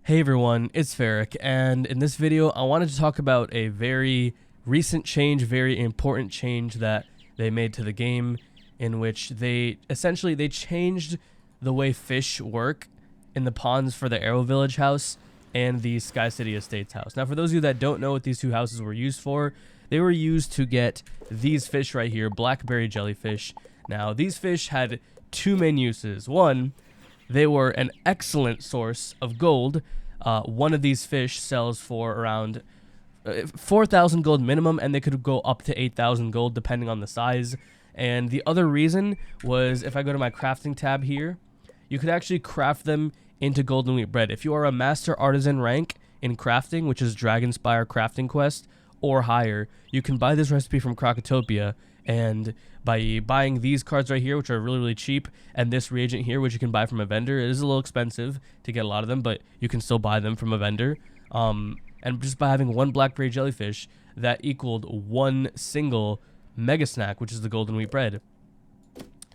Hey everyone, it's Ferric, and in this video I wanted to talk about a very recent change, very important change that they made to the game, in which they changed the way fish work in the ponds for the Aero Village house and the Sky City Estates house. Now, for those of you that don't know what these two houses were used for, they were used to get these fish right here, Blackberry Jellyfish. Now, these fish had two main uses. One, they were an excellent source of gold. One of these fish sells for around 4,000 gold minimum, and they could go up to 8,000 gold depending on the size. And the other reason was, if I go to my crafting tab here, you could actually craft them into golden wheat bread. If you are a master artisan rank in crafting, which is Dragonspire crafting quest or higher, you can buy this recipe from Crocotopia, and by buying these cards right here, which are really cheap, and this reagent here, which you can buy from a vendor, it is a little expensive to get a lot of them, but you can still buy them from a vendor. And just by having one Blackberry Jellyfish, that equaled one single mega snack, which is the golden wheat bread.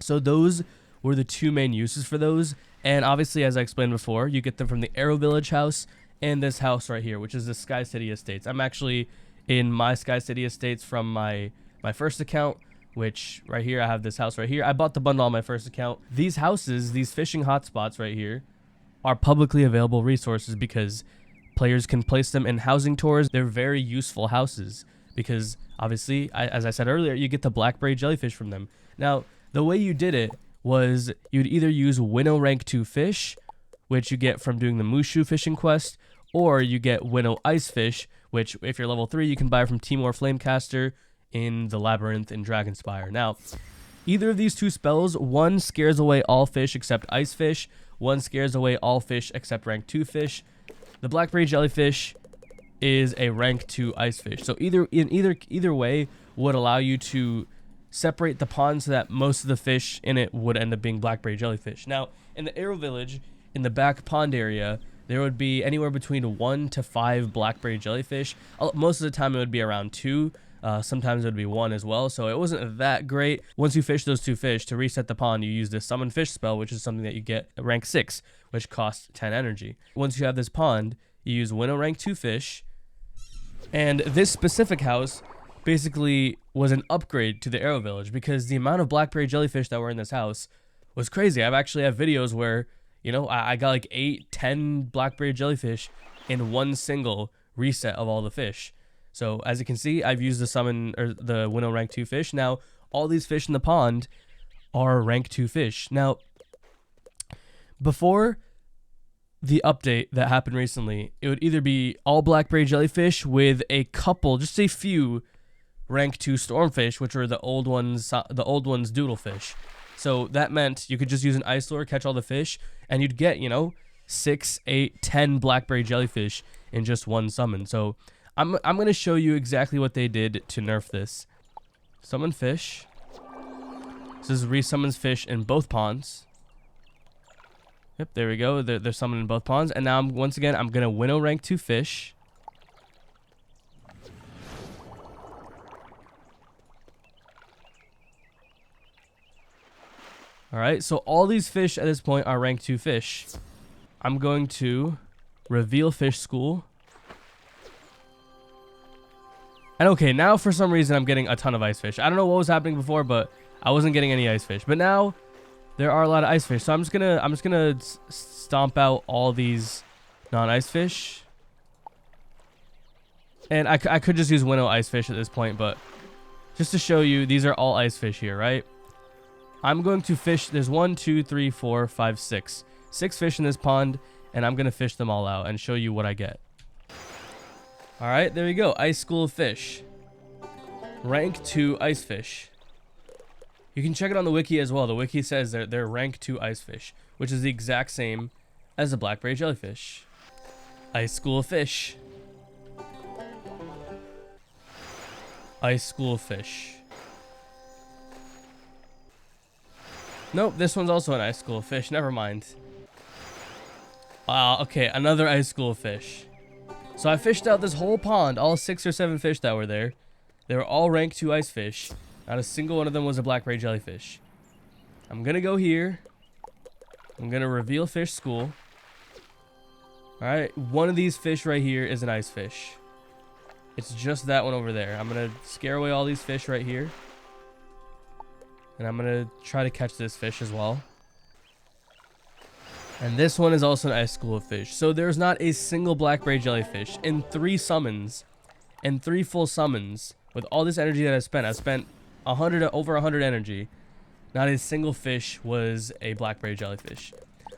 So those were the two main uses for those, and obviously, as I explained before, you get them from the Aero Village house and this house right here, which is the Sky City Estates. I'm actually in my Sky City Estates from my first account, which right here, I have this house right here. I bought the bundle on my first account. These houses, these fishing hotspots right here, are publicly available resources because players can place them in housing tours. They're very useful houses because obviously, as I said earlier, you get the Blackberry Jellyfish from them. Now, the way you did it was you'd either use Winnow rank 2 fish, which you get from doing the Mushu fishing quest, or you get Winnow ice fish, which if you're level 3, you can buy from Timor Flamecaster in the Labyrinth in Dragonspire. Now, either of these two spells, one scares away all fish except ice fish, one scares away all fish except rank 2 fish. The Blackberry Jellyfish is a rank 2 ice fish. So either way would allow you to separate the pond so that most of the fish in it would end up being Blackberry Jellyfish. Now, in the Aero Village, in the back pond area, there would be anywhere between 1 to 5 Blackberry Jellyfish. Most of the time it would be around 2. Sometimes it would be 1 as well, so it wasn't that great. Once you fish those 2 fish, to reset the pond, you use this Summon Fish spell, which is something that you get at rank 6, which costs 10 energy. Once you have this pond, you use Winnow rank 2 fish, and this specific house basically was an upgrade to the Aero Village because the amount of Blackberry Jellyfish that were in this house was crazy. I've actually have videos where, you know, I got like 8-10 Blackberry Jellyfish in one single reset of all the fish. So as you can see, I've used the summon or the Winnow rank 2 fish. Now all these fish in the pond are rank 2 fish. Now, before the update that happened recently, it would either be all Blackberry Jellyfish with a couple, just a few rank 2 Stormfish, which were the old ones Doodlefish. So that meant you could just use an ice lure, catch all the fish, and you'd get, you know, 6, 8, 10 Blackberry Jellyfish in just one summon. So I'm going to show you exactly what they did to nerf this. Summon fish. This is resummons fish in both ponds. Yep, there we go. They're summoned in both ponds. And now, once again, I'm going to Winnow rank 2 fish. Alright, so all these fish at this point are rank 2 fish. I'm going to reveal fish school. And okay, now for some reason I'm getting a ton of ice fish. I don't know what was happening before, but I wasn't getting any ice fish. But now there are a lot of ice fish. So I'm just gonna stomp out all these non-ice fish. And I could just use Winnow ice fish at this point, but just to show you, these are all ice fish here, right? I'm going to fish. There's 1, 2, 3, 4, 5, 6. 6 fish in this pond, and I'm gonna fish them all out and show you what I get. Alright, there we go. Ice School of Fish. Rank 2 ice fish. You can check it on the wiki as well. The wiki says they're rank 2 ice fish, which is the exact same as the Blackberry Jellyfish. Ice School of Fish. Ice School of Fish. Nope, this one's also an Ice School of Fish. Never mind. Okay, another Ice School of Fish. So I fished out this whole pond, all 6 or 7 fish that were there. They were all rank 2 ice fish. Not a single one of them was a Blackberry Jellyfish. I'm going to go here. I'm going to reveal fish school. All right, one of these fish right here is an ice fish. It's just that one over there. I'm going to scare away all these fish right here. And I'm going to try to catch this fish as well. And this one is also an ice school of fish. So there's not a single blackberry jellyfish in 3 summons, and 3 full summons. With all this energy that I spent 100 over 100 energy. Not a single fish was a blackberry jellyfish.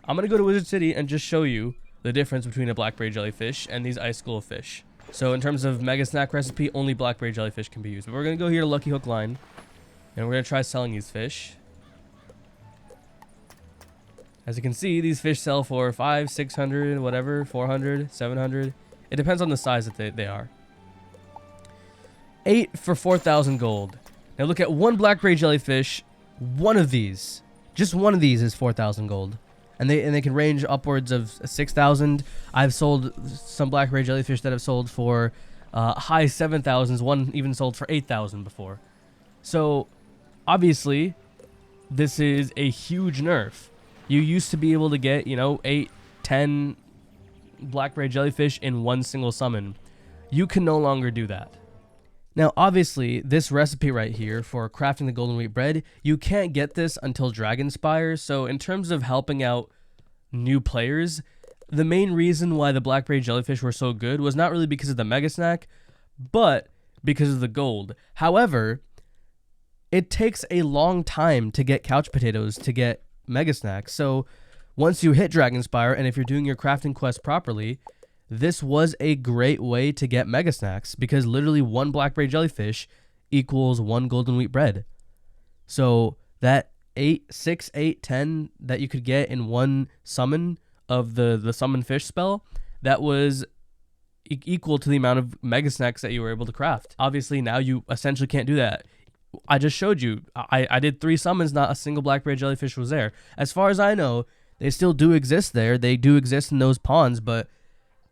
I'm going to go to Wizard City and just show you the difference between a blackberry jellyfish and these ice school of fish. So in terms of mega snack recipe, only blackberry jellyfish can be used. But we're going to go here to Lucky Hook Line. And we're going to try selling these fish. As you can see, these fish sell for 500, 600, whatever, 400, 700. It depends on the size that they are. 8 for 4,000 gold. Now look at one blackberry jellyfish. One of these, just one of these is 4,000 gold. And they can range upwards of 6,000. I've sold some blackberry jellyfish that have sold for high 7,000s. One even sold for 8,000 before. So obviously, this is a huge nerf. You used to be able to get, you know, 8, 10 blackberry jellyfish in one single summon. You can no longer do that. Now, obviously, this recipe right here for crafting the golden wheat bread, you can't get this until Dragonspire. So in terms of helping out new players, the main reason why the blackberry jellyfish were so good was not really because of the mega snack, but because of the gold. However, it takes a long time to get couch potatoes to get mega snacks. So once you hit Dragonspire, and if you're doing your crafting quest properly, this was a great way to get mega snacks, because literally one blackberry jellyfish equals 1 golden wheat bread. So that 6, 8, 10 that you could get in one summon of the summon fish spell, that was equal to the amount of mega snacks that you were able to craft. Obviously now you essentially can't do that. I just showed you. I did 3 summons, not a single blackberry jellyfish was there. As far as I know, they still do exist there. They do exist in those ponds, but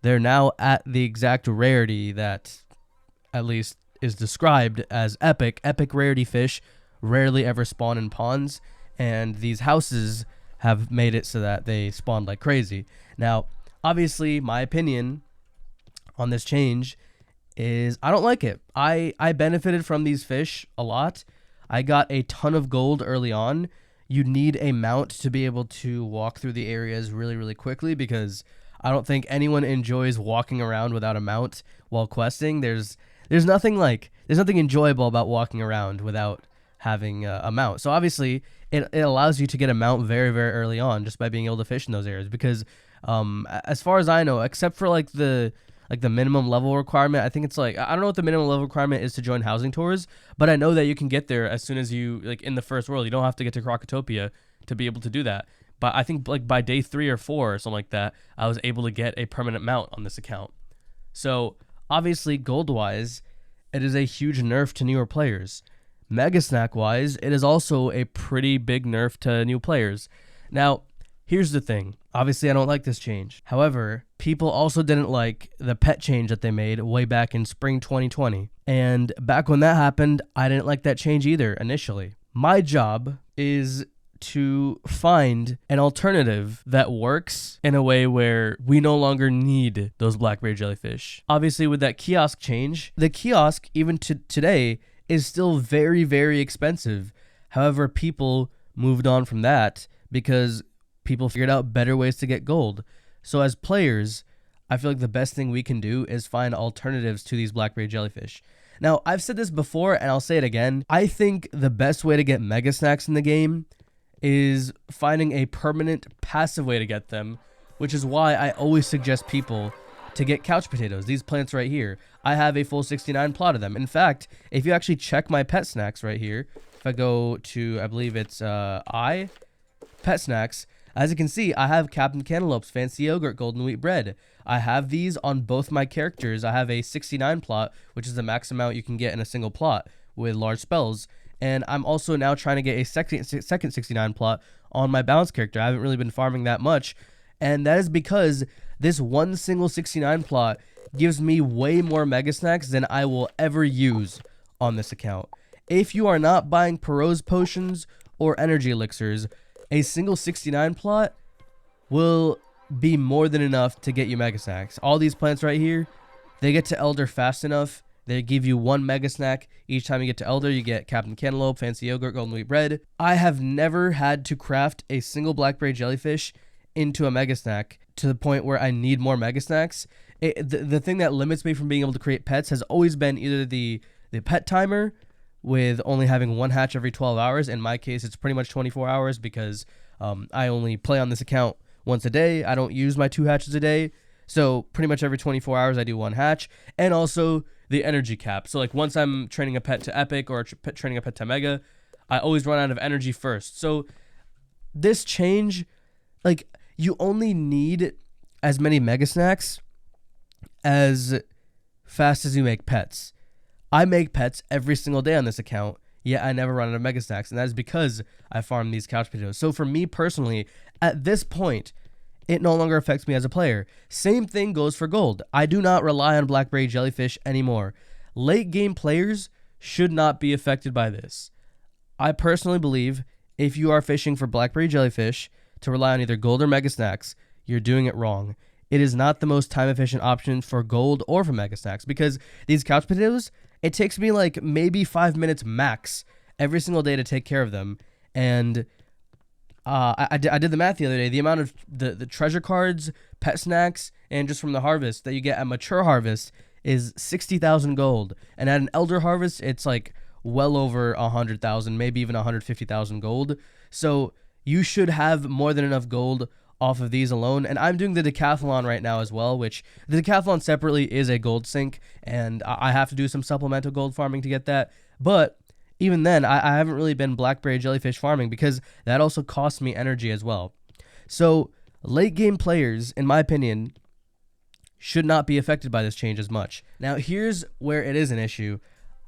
they're now at the exact rarity that at least is described as epic. Epic rarity fish rarely ever spawn in ponds, and these houses have made it so that they spawn like crazy. Now, obviously, my opinion on this change is I don't like it. I benefited from these fish a lot. I got a ton of gold early on. You need a mount to be able to walk through the areas really, really quickly, because I don't think anyone enjoys walking around without a mount while questing. There's nothing enjoyable about walking around without having a mount. So obviously it allows you to get a mount very, very early on just by being able to fish in those areas, because as far as I know, except for like the minimum level requirement, I think it's like, I don't know what the minimum level requirement is to join housing tours, but I know that you can get there as soon as you, like, in the first world. You don't have to get to Crocotopia to be able to do that. But I think like by day 3 or 4 or something like that, I was able to get a permanent mount on this account. So obviously gold wise, it is a huge nerf to newer players. Mega snack wise, it is also a pretty big nerf to new players. Now, here's the thing. Obviously, I don't like this change. However, people also didn't like the pet change that they made way back in spring 2020. And back when that happened, I didn't like that change either initially. My job is to find an alternative that works in a way where we no longer need those blackberry jellyfish. Obviously, with that kiosk change, the kiosk, even to today, is still very, very expensive. However, people moved on from that because people figured out better ways to get gold. So as players, I feel like the best thing we can do is find alternatives to these blackberry jellyfish. Now, I've said this before and I'll say it again. I think the best way to get mega snacks in the game is finding a permanent passive way to get them, which is why I always suggest people to get couch potatoes. These plants right here, I have a full 69 plot of them. In fact, if you actually check my pet snacks right here, if I go to, I believe it's pet snacks, as you can see, I have Captain Cantaloupe's Fancy Yogurt Golden Wheat Bread. I have these on both my characters. I have a 69 plot, which is the max amount you can get in a single plot with large spells. And I'm also now trying to get a second 69 plot on my balance character. I haven't really been farming that much. And that is because this one single 69 plot gives me way more mega snacks than I will ever use on this account. If you are not buying Perot's potions or energy elixirs, a single 69 plot will be more than enough to get you mega snacks. All these plants right here, they get to Elder fast enough. They give you 1 mega snack each time you get to Elder. You get Captain Cantaloupe, Fancy Yogurt, Golden Wheat Bread. I have never had to craft a single Blackberry Jellyfish into a mega snack to the point where I need more mega snacks. The thing that limits me from being able to create pets has always been either the pet timer, with only having 1 hatch every 12 hours. In my case, it's pretty much 24 hours because I only play on this account once a day. I don't use my 2 hatches a day. So pretty much every 24 hours, I do 1 hatch. And also the energy cap. So like once I'm training a pet to epic or training a pet to mega, I always run out of energy first. So this change, like, you only need as many mega snacks as fast as you make pets. I make pets every single day on this account, yet I never run out of mega snacks, and that is because I farm these couch potatoes. So for me personally, at this point, it no longer affects me as a player. Same thing goes for gold. I do not rely on Blackberry Jellyfish anymore. Late game players should not be affected by this. I personally believe if you are fishing for Blackberry Jellyfish to rely on either gold or mega snacks, you're doing it wrong. It is not the most time efficient option for gold or for mega snacks, because these couch potatoes, it takes me like maybe 5 minutes max every single day to take care of them. And I did the math the other day. The amount of the treasure cards, pet snacks, and just from the harvest that you get at mature harvest is 60,000 gold. And at an elder harvest, it's like well over 100,000, maybe even 150,000 gold. So you should have more than enough gold off of these alone. And I'm doing the decathlon right now as well, which the decathlon separately is a gold sink, and I have to do some supplemental gold farming to get that. But even then, I haven't really been Blackberry Jellyfish farming because that also costs me energy as well. So late game players, in my opinion, should not be affected by this change as much. Now here's where it is an issue.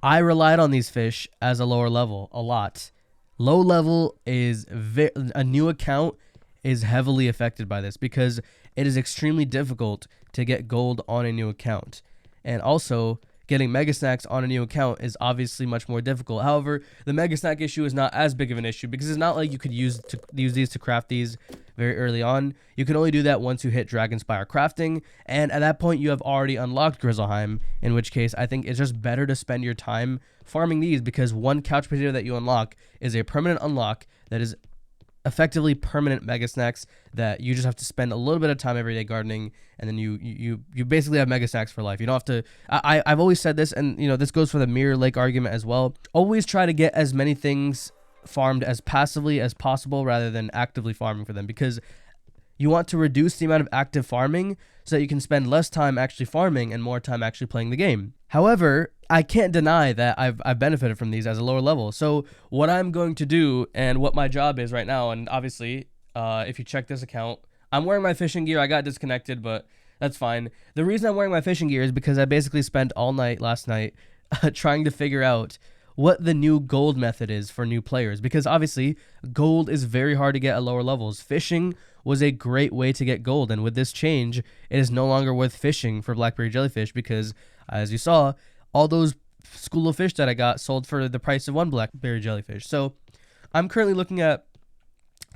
I relied on these fish as a lower level a lot. Low level is a new account is heavily affected by this because it is extremely difficult to get gold on a new account. And also, getting mega snacks on a new account is obviously much more difficult. However, the mega snack issue is not as big of an issue because it's not like you could use these to craft these very early on. You can only do that once you hit Dragonspire crafting, and at that point you have already unlocked Grizzleheim, in which case I think it's just better to spend your time farming these, because 1 couch potato that you unlock is a permanent unlock that is effectively permanent mega snacks that you just have to spend a little bit of time every day gardening, and then you basically have mega snacks for life. You don't have to. I've always said this, and this goes for the Mirror Lake argument as well. Always try to get as many things farmed as passively as possible rather than actively farming for them, because you want to reduce the amount of active farming so that you can spend less time actually farming and more time actually playing the game. However, I can't deny that I've benefited from these as a lower level. So what I'm going to do, and what my job is right now, and obviously if you check this account, I'm wearing my fishing gear. I got disconnected, but that's fine. The reason I'm wearing my fishing gear is because I basically spent all night last night trying to figure out what the new gold method is for new players, because obviously gold is very hard to get at lower levels. Fishing was a great way to get gold, and with this change, it is no longer worth fishing for Blackberry Jellyfish because, as you saw, all those school of fish that I got sold for the price of 1 Blackberry Jellyfish. So I'm currently looking at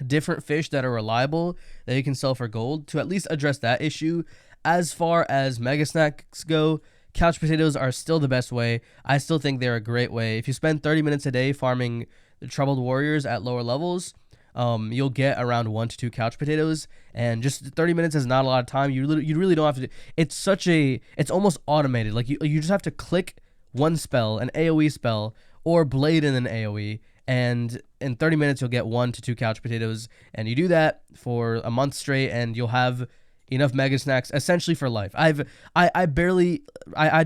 different fish that are reliable that you can sell for gold to at least address that issue. As far as mega snacks go, couch potatoes are still the best way. I still think they're a great way. If you spend 30 minutes a day farming the troubled warriors at lower levels, you'll get around 1 to 2 couch potatoes, and just 30 minutes is not a lot of time. You really don't have to. It's almost automated. Like you just have to click one spell, an AoE spell, or blade in an AoE, and in 30 minutes you'll get 1 to 2 couch potatoes, and you do that for a month straight, and you'll have enough mega snacks essentially for life. I do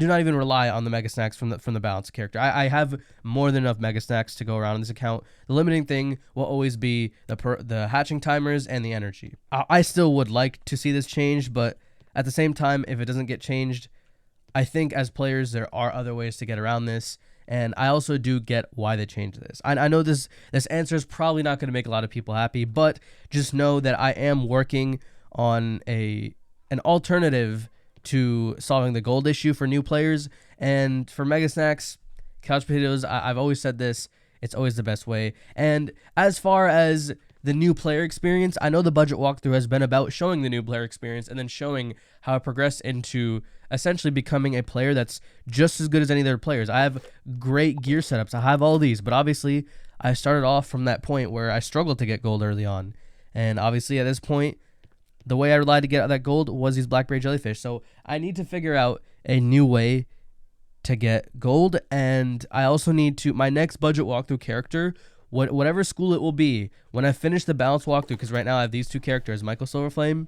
not even rely on the mega snacks from the balance character. I have more than enough mega snacks to go around in this account. The limiting thing will always be the hatching timers and the energy. I still would like to see this changed, but at the same time, if it doesn't get changed, I think as players there are other ways to get around this, and I also do get why they changed this. I know this answer is probably not going to make a lot of people happy, but just know that I am working on an alternative to solving the gold issue for new players. And for mega snacks, couch potatoes, I've always said this, it's always the best way. And as far as the new player experience. I know the budget walkthrough has been about showing the new player experience and then showing how it progressed into essentially becoming a player that's just as good as any other players. I have great gear setups. I have all these, but obviously I started off from that point where I struggled to get gold early on. And obviously at this point, the way I relied to get that gold was these Blackberry Jellyfish. So I need to figure out a new way to get gold. And I also need to, my next budget walkthrough character, whatever school it will be, when I finish the balance walkthrough, because right now I have these two characters, Michael Silverflame,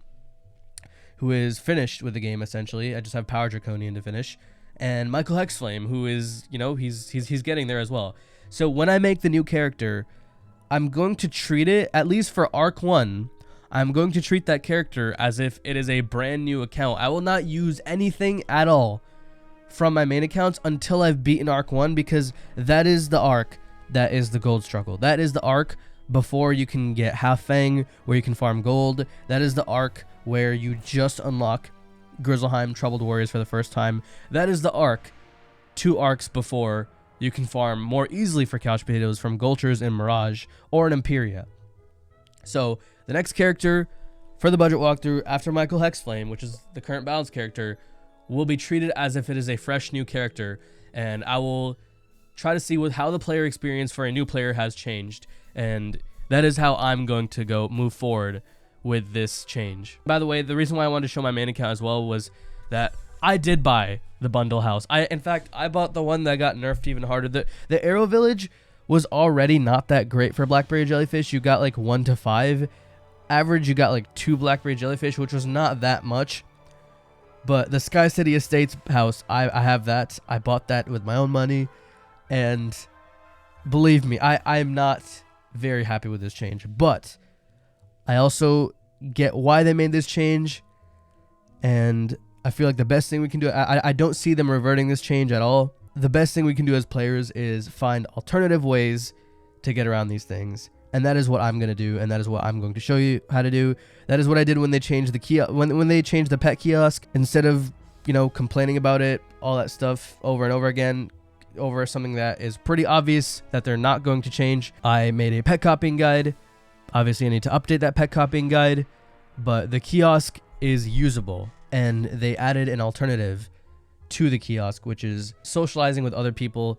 who is finished with the game essentially. I just have Power Draconian to finish, and Michael Hexflame, who is, you know, he's getting there as well. So when I make the new character, I'm going to treat it, at least for Arc 1, I'm going to treat that character as if it is a brand new account. I will not use anything at all from my main accounts until I've beaten Arc 1, because that is the arc that is the gold struggle. That is the arc before you can get Half Fang, where you can farm gold. That is the arc where you just unlock Grizzleheim Troubled Warriors for the first time. That is the arc, 2 arcs before you can farm more easily for couch potatoes from Gulchers and Mirage or an Imperia. So the next character for the budget walkthrough after Michael Hexflame, which is the current balance character, will be treated as if it is a fresh new character, and I will try to see how the player experience for a new player has changed, and that is how I'm going to move forward with this change. By the way, the reason why I wanted to show my main account as well was that I did buy the bundle house. In fact, I bought the one that got nerfed even harder. The Aero village was already not that great for Blackberry Jellyfish. You got like 1 to 5. Average, you got like 2 Blackberry Jellyfish, which was not that much. But the Sky City Estates house, I have that. I bought that with my own money. And believe me, I'm not very happy with this change. But I also get why they made this change. And I feel like the best thing we can do, I don't see them reverting this change at all. The best thing we can do as players is find alternative ways to get around these things. And that is what I'm going to do, and that is what I'm going to show you how to do. That is what I did when they changed the kiosk, when they changed the pet kiosk. Instead of, you know, complaining about it, all that stuff over and over again, over something that is pretty obvious that they're not going to change, I made a pet copying guide. Obviously, I need to update that pet copying guide, but the kiosk is usable, and they added an alternative to the kiosk, which is socializing with other people,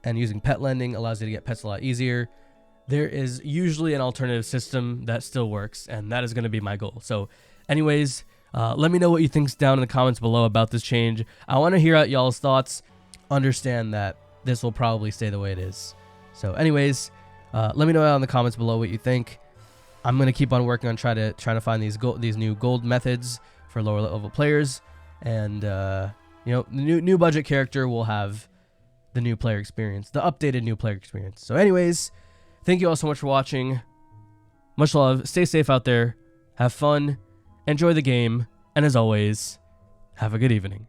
and using pet lending allows you to get pets a lot easier. There is usually an alternative system that still works, and that is going to be my goal. So anyways, let me know what you think down in the comments below about this change. I want to hear out y'all's thoughts. Understand that this will probably stay the way it is. So anyways, let me know out in the comments below what you think. I'm going to keep on working on trying to find these new gold methods for lower level players, and you know, the new budget character will have the new player experience, the updated new player experience. So anyways, thank you all so much for watching. Much love. Stay safe out there. Have fun. Enjoy the game. And as always, have a good evening.